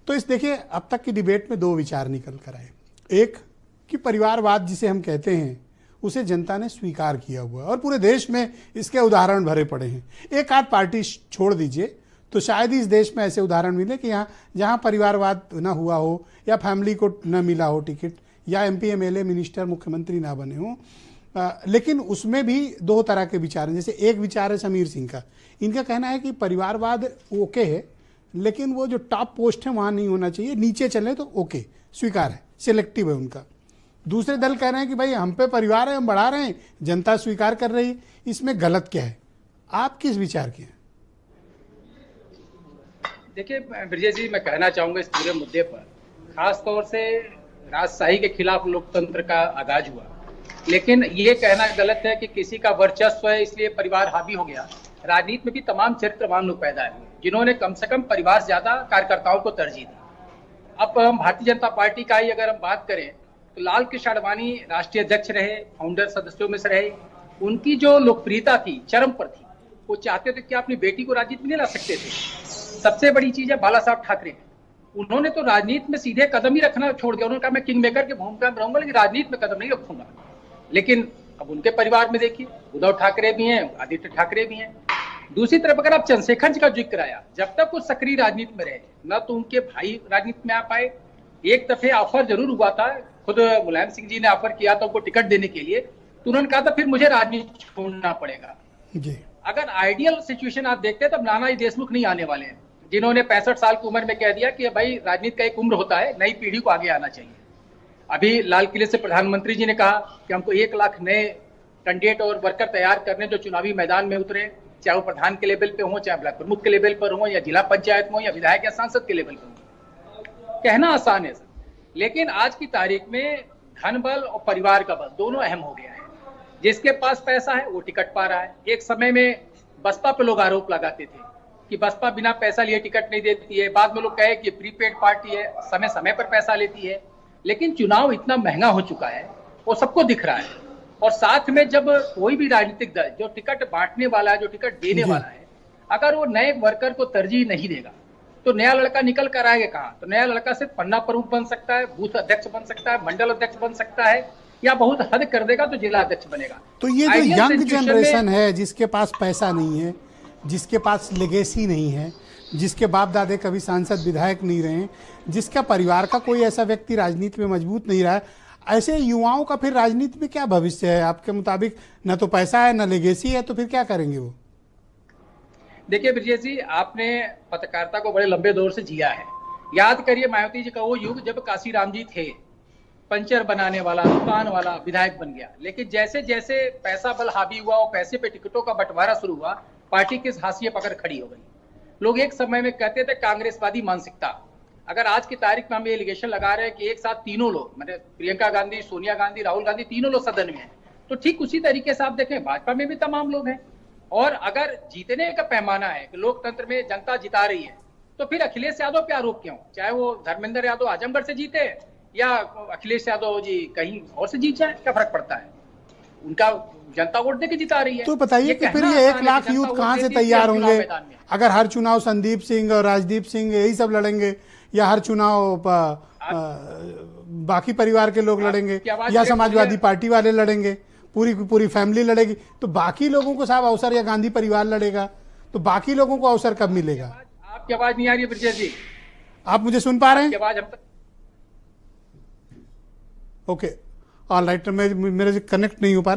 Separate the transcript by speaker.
Speaker 1: तो इस देखिए अब तक की डिबेट में दो विचार निकल कर आए। एक कि परिवारवाद जिसे हम कहते हैं उसे जनता ने स्वीकार किया हुआ है और पूरे देश में इसके उदाहरण भरे पड़े हैं। एक आध पार्टी छोड़ दीजिए तो शायद ही इस देश में ऐसे उदाहरण मिले कि यहाँ जहाँ परिवारवाद ना हुआ हो या फैमिली को न मिला हो टिकट या एमपी एमएलए मिनिस्टर मुख्यमंत्री ना बने हो। लेकिन उसमें भी दो तरह के विचार हैं। जैसे एक विचार है समीर सिंह का, इनका कहना है कि परिवारवाद ओके है लेकिन वो जो टॉप पोस्ट है वहाँ नहीं होना चाहिए, नीचे चले तो ओके स्वीकार है, सिलेक्टिव है उनका। दूसरे दल कह रहे हैं कि भाई हम पे परिवार है, हम बढ़ा रहे हैं, जनता स्वीकार कर रही है, इसमें गलत क्या है? आप किस विचार के हैं?
Speaker 2: देखिए ब्रिजेश जी, मैं कहना चाहूंगा इस पूरे मुद्दे पर, खास तौर से राजशाही के खिलाफ लोकतंत्र का आगाज हुआ, लेकिन ये कहना गलत है कि किसी का वर्चस्व है इसलिए परिवार हावी हो गया। राजनीति में भी तमाम चरित्रवान लोग पैदा हुए जिन्होंने कम से कम परिवार से ज्यादा कार्यकर्ताओं को तरजीह दी। अब हम भारतीय जनता पार्टी का ही अगर हम बात करें तो लाल कृष्ण आडवाणी राष्ट्रीय अध्यक्ष रहे, फाउंडर सदस्यों में से रहे, उनकी जो लोकप्रियता थी चरम पर थी। वो चाहते थे कि अपनी बेटी को राजनीति में नहीं ला सकते थे। सबसे बड़ी चीज है बाला साहब ठाकरे, उन्होंने तो राजनीति में सीधे कदम ही रखना छोड़ दिया। उन्होंने कहा मैं किंग मेकर की भूमिका में रहूंगा लेकिन राजनीति में कदम नहीं रखूंगा। लेकिन अब उनके परिवार में देखिए उद्धव ठाकरे भी हैं, आदित्य ठाकरे भी हैं। दूसरी तरफ अगर आप चंद्रशेखर जी का जिक्र कराया, जब तक वो सक्रिय राजनीति में रहे न तो उनके भाई राजनीति में आ पाए। एक दफे ऑफर जरूर हुआ था, खुद मुलायम सिंह जी ने ऑफर किया था उनको टिकट देने के लिए, तो उन्होंने कहा था फिर मुझे राजनीति छोड़ना पड़ेगा जी। अगर आइडियल सिचुएशन आप देखते हैं तब नाना देशमुख नहीं आने वाले हैं, जिन्होंने 65 साल की उम्र में कह दिया कि भाई राजनीति का एक उम्र होता है, नई पीढ़ी को आगे आना चाहिए। अभी लाल किले से प्रधानमंत्री जी ने कहा कि हमको 1 लाख नए कैंडिडेट और वर्कर तैयार करने जो चुनावी मैदान में उतरे, चाहे वो प्रधान के लेवल पे हो, चाहे ब्लॉक प्रमुख के लेवल पर हो, या जिला पंचायत में हो, या विधायक या सांसद के लेवल पर हो। कहना आसान है सर, लेकिन आज की तारीख में धन बल और परिवार का बल दोनों अहम हो गया है। जिसके पास पैसा है वो टिकट पा रहा है। एक समय में बसपा पे लोग आरोप लगाते थे कि बसपा बिना पैसा लिए टिकट नहीं देती है, बाद में लोग कहे कि प्रीपेड पार्टी है, समय समय पर पैसा लेती है। लेकिन चुनाव इतना महंगा हो चुका है, वो सबको दिख रहा है। और साथ में जब कोई भी राजनीतिक दल जो टिकट बांटने वाला है, जो टिकट देने वाला है, अगर वो नए वर्कर को तरजीह नहीं देगा तो नया लड़का निकल कर आएगा कहाँ? तो नया लड़का सिर्फ पन्ना प्रमुख बन सकता है, बूथ अध्यक्ष बन सकता है, मंडल अध्यक्ष बन सकता है, या बहुत हद कर देगा तो जिला अध्यक्ष बनेगा।
Speaker 1: तो ये जो यंग जनरेशन है जिसके पास पैसा नहीं है, जिसके पास लेगेसी नहीं है, जिसके बाप दादे कभी सांसद विधायक नहीं रहे, जिसका परिवार का कोई ऐसा व्यक्ति राजनीति में मजबूत नहीं रहा है, ऐसे युवाओं का फिर राजनीति में क्या भविष्य है आपके मुताबिक? न तो पैसा है न लेगेसी है, तो फिर क्या करेंगे वो?
Speaker 2: देखिए ब्रिजेश जी, आपने पत्रकारिता को बड़े लंबे दौर से जिया है। याद करिए मायावती जी का वो युग जब काशीराम जी थे, पंचर बनाने वाला, दुकान वाला विधायक बन गया। लेकिन जैसे जैसे पैसा बल हावी हुआ और पैसे पे टिकटों का बंटवारा शुरू हुआ, पार्टी किस हाशिए पकड़ खड़ी हो गई। लोग एक समय में कहते थे कांग्रेसवादी मानसिकता। अगर आज की तारीख में हम ये एलिगेशन लगा रहे हैं कि एक साथ तीनों लोग, मतलब प्रियंका गांधी, सोनिया गांधी, राहुल गांधी, तीनों लोग सदन में हैं, तो ठीक उसी तरीके से आप देखें भाजपा में भी तमाम लोग हैं। और अगर जीतने का पैमाना है कि लोकतंत्र में जनता जिता रही है, तो फिर अखिलेश यादव पे आरोप क्यों? चाहे वो धर्मेंद्र यादव आजमगढ़ से जीते या अखिलेश यादव जी कहीं और से जीत जाए, क्या फर्क पड़ता है? उनका जनता वोट देके जिता रही है।
Speaker 1: तो बताइए कि फिर ये 1 लाख यूथ कहाँ से तैयार होंगे अगर हर चुनाव संदीप सिंह और राजदीप सिंह यही सब लड़ेंगे, या हर चुनाव बाकी परिवार के लोग लड़ेंगे, या समाजवादी पार्टी वाले लड़ेंगे, पूरी फैमिली लड़ेगी? तो बाकी लोगों को साहब अवसर, या गांधी परिवार लड़ेगा, तो बाकी लोगों को अवसर कब मिलेगा?
Speaker 2: आपकी आवाज नहीं आ रही है ब्रिजेश जी,
Speaker 1: आप मुझे सुन पा रहे हैं?
Speaker 2: आवाज हम तक
Speaker 1: ओके, ऑल राइट, मेरे कनेक्ट नहीं हो पा रहा।